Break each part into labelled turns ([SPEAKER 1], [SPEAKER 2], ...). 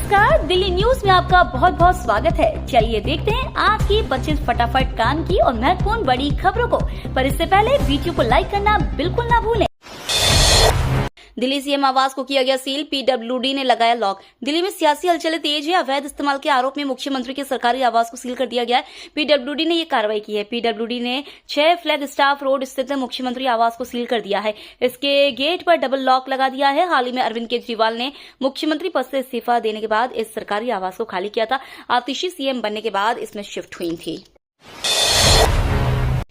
[SPEAKER 1] नमस्कार, दिल्ली न्यूज में आपका बहुत बहुत स्वागत है। चलिए देखते हैं आज की 25 फटाफट काम की और महत्वपूर्ण बड़ी खबरों को। पर इससे पहले वीडियो को लाइक करना बिल्कुल ना भूलें। दिल्ली सीएम आवास को किया गया सील, पीडब्ल्यूडी ने लगाया लॉक। दिल्ली में सियासी हलचलें तेज है। अवैध इस्तेमाल के आरोप में मुख्यमंत्री के सरकारी आवास को सील कर दिया गया है। पीडब्ल्यूडी ने ये कार्रवाई की है। पीडब्ल्यूडी ने 6 फ्लैग स्टाफ रोड स्थित मुख्यमंत्री आवास को सील कर दिया है। इसके गेट पर डबल लॉक लगा दिया है। हाल ही में अरविंद केजरीवाल ने मुख्यमंत्री पद से इस्तीफा देने के बाद इस सरकारी आवास को खाली किया था। आतिशी सीएम बनने के बाद इसमें शिफ्ट हुई थी।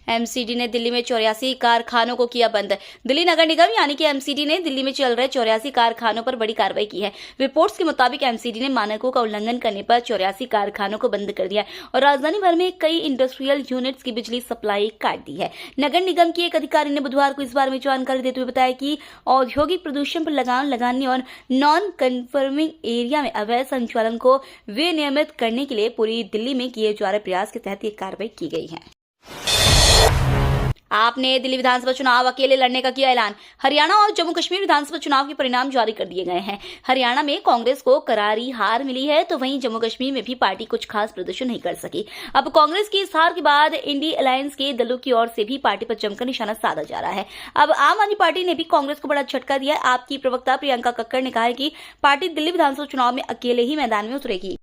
[SPEAKER 1] एमसीडी ने दिल्ली में 84 कारखानों को किया बंद। दिल्ली नगर निगम यानी कि एमसीडी ने दिल्ली में चल रहे 84 कारखानों पर बड़ी कार्रवाई की है। रिपोर्ट्स के मुताबिक एमसीडी ने मानकों का उल्लंघन करने पर 84 कारखानों को बंद कर दिया और राजधानी भर में कई इंडस्ट्रियल यूनिट्स की बिजली सप्लाई काट दी है। नगर निगम की एक अधिकारी ने बुधवार को इस बारे में जानकारी देते हुए बताया कि औद्योगिक प्रदूषण पर लगाम लगाने और नॉन कन्फर्मिंग एरिया में अवैध संचालन को विनियमित करने के लिए पूरी दिल्ली में किए जा रहे प्रयास के तहत ये कार्रवाई की गई है। आपने दिल्ली विधानसभा चुनाव अकेले लड़ने का किया ऐलान। हरियाणा और जम्मू कश्मीर विधानसभा चुनाव के परिणाम जारी कर दिए गए हैं। हरियाणा में कांग्रेस को करारी हार मिली है, तो वहीं जम्मू कश्मीर में भी पार्टी कुछ खास प्रदर्शन नहीं कर सकी। अब कांग्रेस की इस हार के बाद इंडी अलायंस के दलों की ओर से भी पार्टी पर जमकर निशाना साधा जा रहा है। अब आम आदमी पार्टी ने भी कांग्रेस को बड़ा झटका दिया है। आपकी प्रवक्ता प्रियंका कक्कड़ ने कहा है कि पार्टी दिल्ली विधानसभा चुनाव में अकेले ही मैदान में उतरेगी।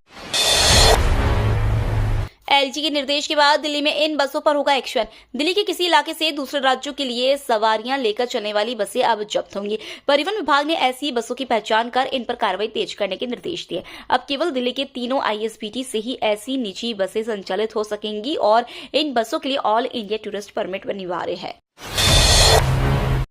[SPEAKER 1] एलजी के निर्देश के बाद दिल्ली में इन बसों पर होगा एक्शन। दिल्ली के किसी इलाके से दूसरे राज्यों के लिए सवारियां लेकर चलने वाली बसें अब जब्त होंगी। परिवहन विभाग ने ऐसी बसों की पहचान कर इन पर कार्रवाई तेज करने के निर्देश दिए। अब केवल दिल्ली के तीनों आईएसबीटी से ही ऐसी निजी बसें संचालित हो सकेंगी और इन बसों के लिए ऑल इंडिया टूरिस्ट परमिट अनिवार्य है।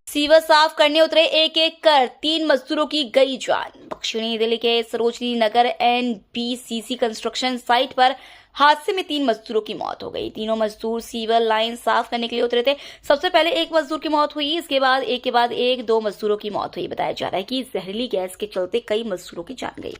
[SPEAKER 1] सीवर साफ करने उतरे एक कर 3 मजदूरों की गई जान। दक्षिणी दिल्ली के Sarojini Nagar NBCC construction site पर हादसे में 3 मजदूरों की मौत हो गई। तीनों मजदूर सीवर लाइन साफ करने के लिए उतरे थे। सबसे पहले एक मजदूर की मौत हुई, इसके बाद एक के बाद एक 2 मजदूरों की मौत हुई। बताया जा रहा है कि जहरीली गैस के चलते कई मजदूरों की जान गई।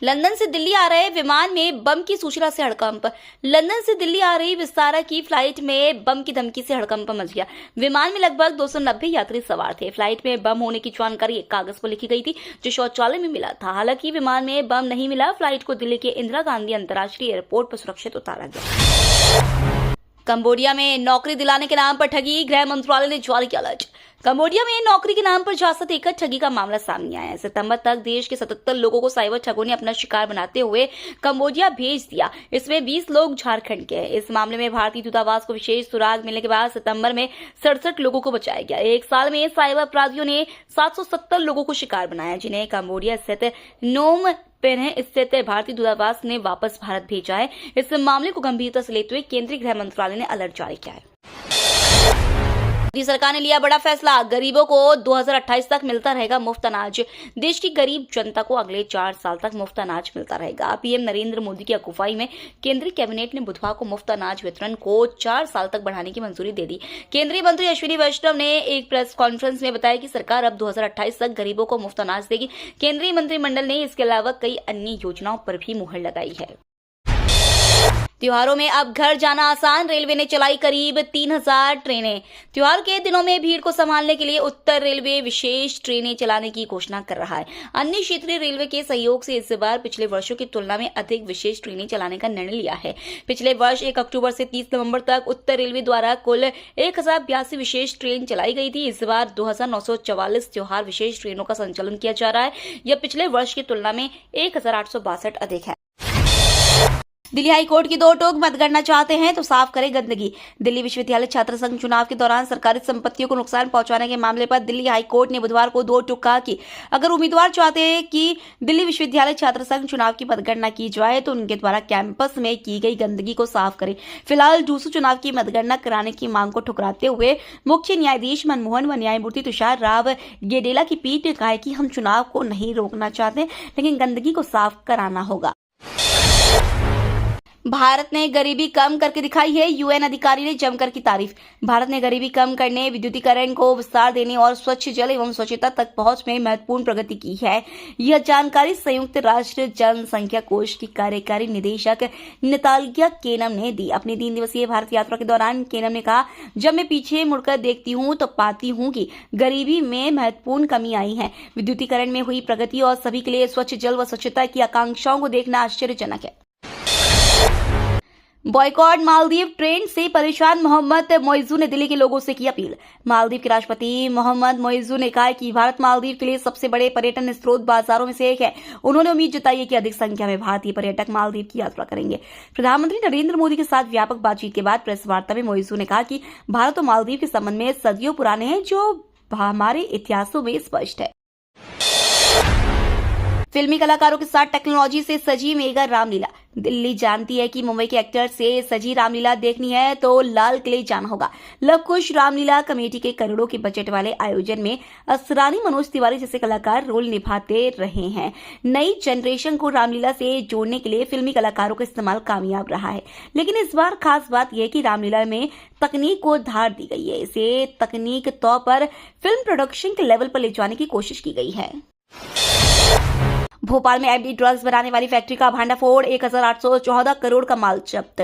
[SPEAKER 1] लंदन से दिल्ली आ रहे विमान में बम की सूचना से हड़कंप। लंदन से दिल्ली आ रही विस्तारा की फ्लाइट में बम की धमकी से हड़कंप मच गया। विमान में लगभग 290 यात्री सवार थे। फ्लाइट में बम होने की जानकारी एक कागज पर लिखी गई थी जो शौचालय में मिला था। हालांकि विमान में बम नहीं मिला। फ्लाइट को दिल्ली के इंदिरा गांधी अंतर्राष्ट्रीय एयरपोर्ट पर सुरक्षित उतारा गया। कंबोडिया में नौकरी दिलाने के नाम पर ठगी, गृह मंत्रालय ने जारी किया अलर्ट। कंबोडिया में नौकरी के नाम पर जांच देकर ठगी का मामला सामने आया है। सितंबर तक देश के 77 लोगों को साइबर ठगों ने अपना शिकार बनाते हुए कंबोडिया भेज दिया। इसमें 20 लोग झारखंड के हैं। इस मामले में भारतीय दूतावास को विशेष सुराग मिलने के बाद सितंबर में 67 लोगों को बचाया गया। एक साल में साइबर अपराधियों ने 770 लोगों को शिकार बनाया, जिन्हें कंबोडिया स्थित नोम पेन्ह स्थित भारतीय दूतावास ने वापस भारत भेजा है। इस मामले को गंभीरता से लेते हुए केंद्रीय गृह मंत्रालय ने अलर्ट जारी किया है। मोदी सरकार ने लिया बड़ा फैसला, गरीबों को 2028 तक मिलता रहेगा मुफ्त अनाज। देश की गरीब जनता को अगले 4 साल तक मुफ्त अनाज मिलता रहेगा। पीएम नरेंद्र मोदी की अगुवाई में केंद्रीय कैबिनेट ने बुधवार को मुफ्त अनाज वितरण को 4 साल तक बढ़ाने की मंजूरी दे दी। केंद्रीय मंत्री अश्विनी वैष्णव ने एक प्रेस कॉन्फ्रेंस में बताया कि सरकार अब 2028 तक गरीबों को मुफ्त अनाज देगी। केंद्रीय मंत्रिमंडल ने इसके अलावा कई अन्य योजनाओं पर भी मुहर लगाई है। त्योहारों में अब घर जाना आसान, रेलवे ने चलाई करीब 3000 ट्रेनें। त्योहार के दिनों में भीड़ को संभालने के लिए उत्तर रेलवे विशेष ट्रेनें चलाने की घोषणा कर रहा है। अन्य क्षेत्रीय रेलवे के सहयोग से इस बार पिछले वर्षों की तुलना में अधिक विशेष ट्रेनें चलाने का निर्णय लिया है। पिछले वर्ष 1 अक्टूबर से 30 नवंबर तक उत्तर रेलवे द्वारा कुल 1082 विशेष ट्रेन चलाई गई थी। इस बार 2944 त्योहार विशेष ट्रेनों का संचालन किया जा रहा है। यह पिछले वर्ष की तुलना में 1862 अधिक है। दिल्ली हाईकोर्ट की 2 टोक मतगणना चाहते हैं तो साफ करें गंदगी। दिल्ली विश्वविद्यालय छात्र संघ चुनाव के दौरान सरकारी संपत्तियों को नुकसान पहुंचाने के मामले पर दिल्ली हाईकोर्ट ने बुधवार को 2 टोक कहा कि अगर उम्मीदवार चाहते हैं कि दिल्ली विश्वविद्यालय छात्र संघ चुनाव की मतगणना की जाए तो उनके द्वारा कैंपस में की गई गंदगी को साफ करें। फिलहाल डूसू चुनाव की मतगणना कराने की मांग को ठुकराते हुए मुख्य न्यायाधीश मनमोहन व न्यायमूर्ति तुषार राव गेडेला की पीठ ने कहा है कि हम चुनाव को नहीं रोकना चाहते, लेकिन गंदगी को साफ कराना होगा। भारत ने गरीबी कम करके दिखाई है, यूएन अधिकारी ने जमकर की तारीफ। भारत ने गरीबी कम करने, विद्युतीकरण को विस्तार देने और स्वच्छ जल एवं स्वच्छता तक पहुंच में महत्वपूर्ण प्रगति की है। यह जानकारी संयुक्त राष्ट्र जनसंख्या कोष की कार्यकारी निदेशक नतालिया केनम ने दी। अपनी 3 दिवसीय भारत यात्रा के दौरान केनम ने कहा, जब मैं पीछे मुड़कर देखती हूँ तो पाती हूँ कि गरीबी में महत्वपूर्ण कमी आई है। विद्युतीकरण में हुई प्रगति और सभी के लिए स्वच्छ जल व स्वच्छता की आकांक्षाओं को देखना आश्चर्यजनक है। बॉयकॉट मालदीव ट्रेंड से परेशान मोहम्मद मोइजू ने दिल्ली के लोगों से की अपील। मालदीव के राष्ट्रपति मोहम्मद मोइजू ने कहा कि भारत मालदीव के लिए सबसे बड़े पर्यटन स्रोत बाजारों में से एक है। उन्होंने उम्मीद जताई है कि अधिक संख्या में भारतीय पर्यटक मालदीव की यात्रा करेंगे। प्रधानमंत्री नरेंद्र मोदी के साथ व्यापक बातचीत के बाद प्रेस वार्ता में मोइजू ने कहा कि भारत और मालदीव के संबंध में सदियों पुराने हैं, जो हमारे इतिहासों में स्पष्ट है। फिल्मी कलाकारों के साथ टेक्नोलॉजी से सजी मेगा रामलीला। दिल्ली जानती है कि मुंबई के एक्टर से सजी रामलीला देखनी है तो लाल किले जाना होगा। लव कुश रामलीला कमेटी के करोड़ों के बजट वाले आयोजन में असरानी मनोज तिवारी जैसे कलाकार रोल निभाते रहे हैं। नई जनरेशन को रामलीला से जोड़ने के लिए फिल्मी कलाकारों का इस्तेमाल कामयाब रहा है, लेकिन इस बार खास बात यह है कि रामलीला में तकनीक को धार दी गई है। इसे तकनीक तौर पर फिल्म प्रोडक्शन के लेवल पर ले जाने की कोशिश की गई है। भोपाल में एमडी ड्रग्स बनाने वाली फैक्ट्री का भांडाफोड़, 1814 करोड़ का माल जब्त।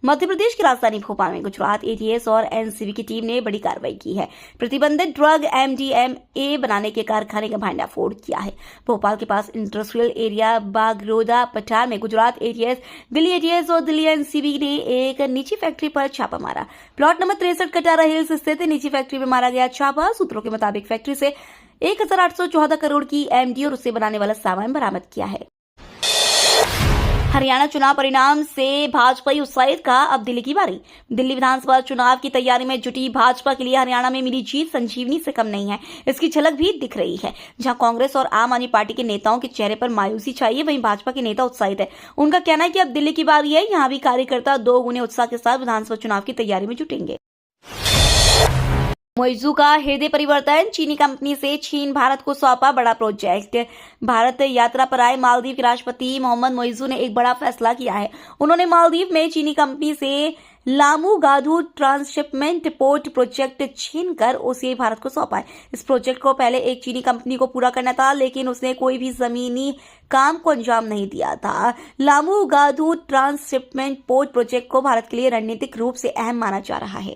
[SPEAKER 1] मध्य प्रदेश की राजधानी भोपाल में गुजरात एटीएस और एनसीबी की टीम ने बड़ी कार्रवाई की है। प्रतिबंधित ड्रग एमडीएमए बनाने के कारखाने का भांडाफोड़ किया है। भोपाल के पास इंडस्ट्रियल एरिया बागरोदा पठार में गुजरात एटीएस, दिल्ली एटीएस और दिल्ली एनसीबी ने एक निजी फैक्ट्री पर छापा मारा। प्लॉट नंबर 63 कटारा हिल्स स्थित निजी फैक्ट्री में मारा गया छापा। सूत्रों के मुताबिक फैक्ट्री से 1814 करोड़ की एमडी और उसे बनाने वाला सामान बरामद किया है। हरियाणा चुनाव परिणाम से भाजपा उत्साहित का अब दिल्ली की बारी। दिल्ली विधानसभा चुनाव की तैयारी में जुटी भाजपा के लिए हरियाणा में मिली जीत संजीवनी से कम नहीं है। इसकी झलक भी दिख रही है। जहां कांग्रेस और आम आदमी पार्टी के नेताओं के चेहरे पर मायूसी छाई है, वहीं भाजपा के नेता उत्साहित है। उनका कहना है कि अब दिल्ली की बारी है। यहां भी कार्यकर्ता 2 गुने उत्साह के साथ विधानसभा चुनाव की तैयारी में जुटेंगे। मोइजू का हृदय परिवर्तन, चीनी कंपनी से चीन भारत को सौंपा बड़ा प्रोजेक्ट। भारत यात्रा पर आए मालदीव के राष्ट्रपति मोहम्मद मोइजू ने एक बड़ा फैसला किया है। उन्होंने मालदीव में चीनी कंपनी से लामू गाधू ट्रांसशिपमेंट पोर्ट प्रोजेक्ट छीनकर उसे भारत को सौंपा है। इस प्रोजेक्ट को पहले एक चीनी कंपनी को पूरा करना था, लेकिन उसने कोई भी जमीनी काम को अंजाम नहीं दिया था। लामू गाधू ट्रांसशिपमेंट पोर्ट प्रोजेक्ट को भारत के लिए रणनीतिक रूप से अहम माना जा रहा है।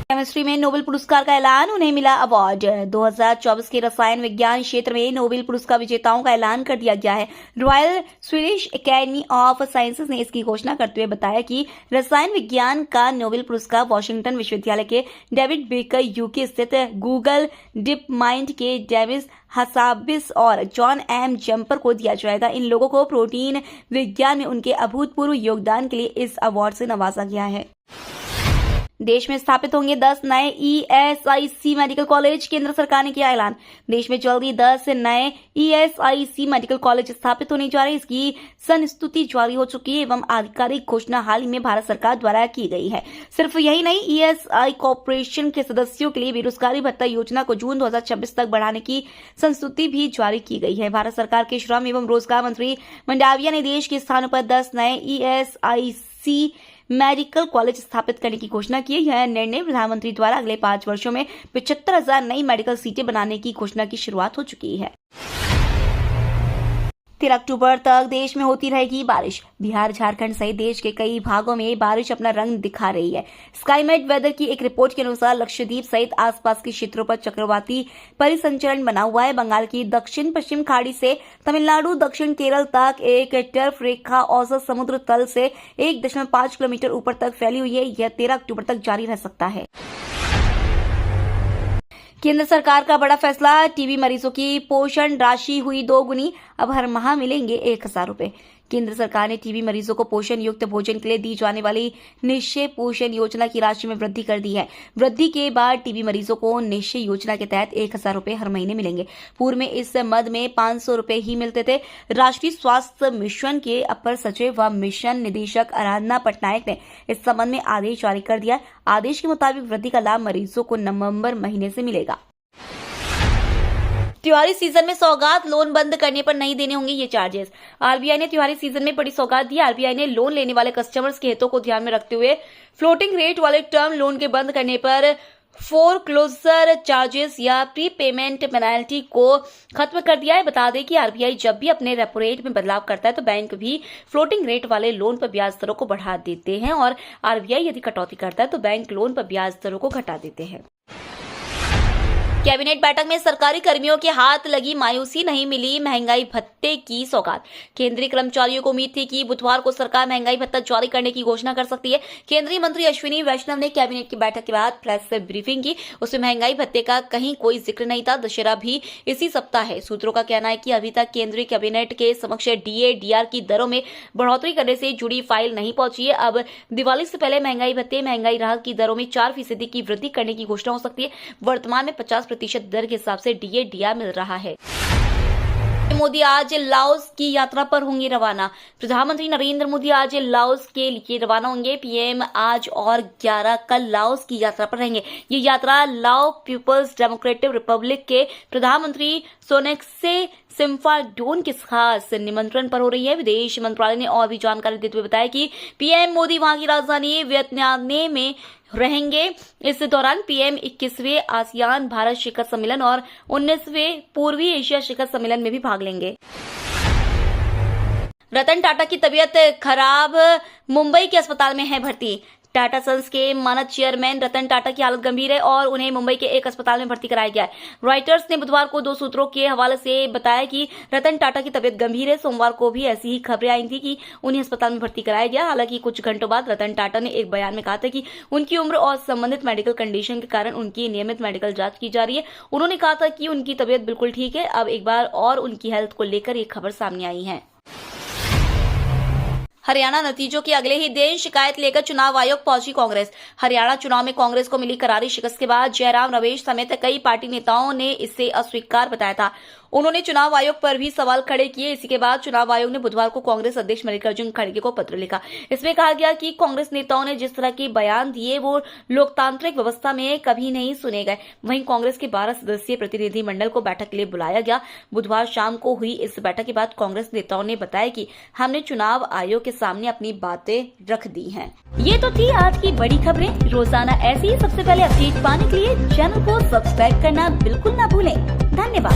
[SPEAKER 1] केमिस्ट्री में नोबेल पुरस्कार का ऐलान, उन्हें मिला अवार्ड। 2024 के रसायन विज्ञान क्षेत्र में नोबेल पुरस्कार विजेताओं का ऐलान कर दिया गया है। Royal Swedish academy of sciences ने इसकी घोषणा करते हुए बताया कि रसायन विज्ञान का नोबेल पुरस्कार वॉशिंगटन विश्वविद्यालय के डेविड बेकर यूके स्थित गूगल डीप माइंड के डेविस हसाबिस और जॉन एम जम्पर को दिया जाएगा। इन लोगों को प्रोटीन विज्ञान में उनके अभूतपूर्व योगदान के लिए इस अवार्ड से नवाजा गया है। देश में स्थापित होंगे 10 नए ईएसआईसी मेडिकल कॉलेज, केंद्र सरकार ने किया ऐलान। देश में जल्दी 10 नए ईएसआईसी मेडिकल कॉलेज स्थापित होने जा रहे हैं। इसकी संस्तुति जारी हो चुकी है एवं आधिकारिक घोषणा हाल ही में भारत सरकार द्वारा की गई है। सिर्फ यही नहीं, ईएसआई कॉर्पोरेशन के सदस्यों के लिए बेरोजगारी भत्ता योजना को जून 2026 तक बढ़ाने की संस्तुति भी जारी की गई है। भारत सरकार के श्रम एवं रोजगार मंत्री मंडाविया ने देश के स्थानों पर 10 नए ईएसआईसी मेडिकल कॉलेज स्थापित करने की घोषणा की। यह निर्णय प्रधानमंत्री द्वारा अगले 5 वर्षों में 75,000 नई मेडिकल सीटें बनाने की घोषणा की शुरुआत हो चुकी है। 13 अक्टूबर तक देश में होती रहेगी बारिश। बिहार, झारखंड सहित देश के कई भागों में बारिश अपना रंग दिखा रही है। स्काईमेट वेदर की एक रिपोर्ट के अनुसार लक्षद्वीप सहित आसपास के क्षेत्रों पर चक्रवाती परिसंचरण बना हुआ है। बंगाल की दक्षिण पश्चिम खाड़ी से तमिलनाडु, दक्षिण केरल तक एक टर्फ रेखा औसत समुद्र तल से 1.5 किलोमीटर ऊपर तक फैली हुई है। यह 13 अक्टूबर तक जारी रह सकता है। केंद्र सरकार का बड़ा फैसला, टीबी मरीजों की पोषण राशि हुई 2 गुनी, अब हर माह मिलेंगे 1,000 रुपए। केंद्र सरकार ने टीबी मरीजों को पोषण युक्त भोजन के लिए दी जाने वाली निश्चय पोषण योजना की राशि में वृद्धि कर दी है। वृद्धि के बाद टीबी मरीजों को निश्चय योजना के तहत 1,000 रुपए हर महीने मिलेंगे। पूर्व में इस मद में 500 रुपए ही मिलते थे। राष्ट्रीय स्वास्थ्य मिशन के अपर सचिव व मिशन निदेशक आराधना पटनायक ने इस संबंध में आदेश जारी कर दिया। आदेश के मुताबिक वृद्धि का लाभ मरीजों को नवंबर महीने से मिलेगा। त्योहारी सीजन में सौगात लोन बंद करने पर नहीं देने होंगे ये चार्जेस। आरबीआई ने त्योहारी सीजन में बड़ी सौगात दी। आरबीआई ने लोन लेने वाले कस्टमर्स के हितों को ध्यान में रखते हुए फ्लोटिंग रेट वाले टर्म लोन के बंद करने पर फोरक्लोजर चार्जेस या प्री पेमेंट पेनल्टी को खत्म कर दिया है। बता दें कि आरबीआई जब भी अपने रेपो रेट में बदलाव करता है तो बैंक भी फ्लोटिंग रेट वाले लोन पर ब्याज दरों को बढ़ा देते हैं और आरबीआई यदि कटौती करता है तो बैंक लोन पर ब्याज दरों को घटा देते हैं। कैबिनेट बैठक में सरकारी कर्मियों के हाथ लगी मायूसी, नहीं मिली महंगाई भत्ते की सौगात। केंद्रीय कर्मचारियों को उम्मीद थी कि बुधवार को सरकार महंगाई भत्ता जारी करने की घोषणा कर सकती है। केंद्रीय मंत्री अश्विनी वैष्णव ने कैबिनेट की बैठक के बाद प्रेस ब्रीफिंग की। उसमें महंगाई भत्ते का कहीं कोई जिक्र नहीं था। दशहरा भी इसी सप्ताह है। सूत्रों का कहना है कि अभी तक केंद्रीय कैबिनेट के समक्ष डीए डीआर की दरों में बढ़ोतरी करने से जुड़ी फाइल नहीं पहुंची है। अब दिवाली से पहले महंगाई भत्ते, महंगाई राहत की दरों में 4% की वृद्धि करने की घोषणा हो सकती है। वर्तमान में 50% दर के हिसाब से डीए डीआर मिल रहा है। मोदी आज लाओस की यात्रा पर होंगे रवाना। प्रधानमंत्री नरेंद्र मोदी आज लाओस के लिए रवाना होंगे। पीएम आज और 11 कल लाओस की यात्रा पर रहेंगे। ये यात्रा लाओ पीपल्स डेमोक्रेटिक रिपब्लिक के प्रधानमंत्री सोनेक्से सिम्फाडोन के खास निमंत्रण पर हो रही है। विदेश मंत्रालय ने और भी जानकारी देते हुए बताया कि पीएम मोदी वहां की राजधानी वियतनाम में रहेंगे। इस दौरान पीएम 21वें आसियान भारत शिखर सम्मेलन और 19वें पूर्वी एशिया शिखर सम्मेलन में भी भाग लेंगे। रतन टाटा की तबीयत खराब, मुंबई के अस्पताल में है भर्ती। टाटा सन्स के मानद चेयरमैन रतन टाटा की हालत गंभीर है और उन्हें मुंबई के एक अस्पताल में भर्ती कराया गया है। रॉयटर्स ने बुधवार को 2 सूत्रों के हवाले से बताया कि रतन टाटा की तबीयत गंभीर है। सोमवार को भी ऐसी ही खबरें आई थी कि उन्हें अस्पताल में भर्ती कराया गया। हालांकि कुछ घंटों बाद रतन टाटा ने एक बयान में कहा था कि उनकी उम्र और संबंधित मेडिकल कंडीशन के कारण उनकी नियमित मेडिकल जांच की जा रही है। उन्होंने कहा था कि उनकी तबीयत बिल्कुल ठीक है। अब एक बार और उनकी हेल्थ को लेकर ये खबर सामने आई है। हरियाणा नतीजों के अगले ही दिन शिकायत लेकर चुनाव आयोग पहुंची कांग्रेस। हरियाणा चुनाव में कांग्रेस को मिली करारी शिकस्त के बाद जयराम रमेश समेत कई पार्टी नेताओं ने इसे अस्वीकार बताया था। उन्होंने चुनाव आयोग पर भी सवाल खड़े किए। इसी के बाद चुनाव आयोग ने बुधवार को कांग्रेस अध्यक्ष मल्लिकार्जुन खड़गे को पत्र लिखा। इसमें कहा गया कि कांग्रेस नेताओं ने जिस तरह के बयान दिए वो लोकतांत्रिक व्यवस्था में कभी नहीं सुने गए। वहीं कांग्रेस के 12 सदस्यीय प्रतिनिधि मंडल को बैठक के लिए बुलाया गया। बुधवार शाम को हुई इस बैठक के बाद कांग्रेस नेताओं ने बताया कि हमने चुनाव आयोग के सामने अपनी बातें रख दी हैं। ये तो थी आज की बड़ी खबरें। रोजाना ऐसी ही सबसे पहले अपडेट पाने के लिए चैनल को सब्सक्राइब करना बिल्कुल न भूलें। धन्यवाद।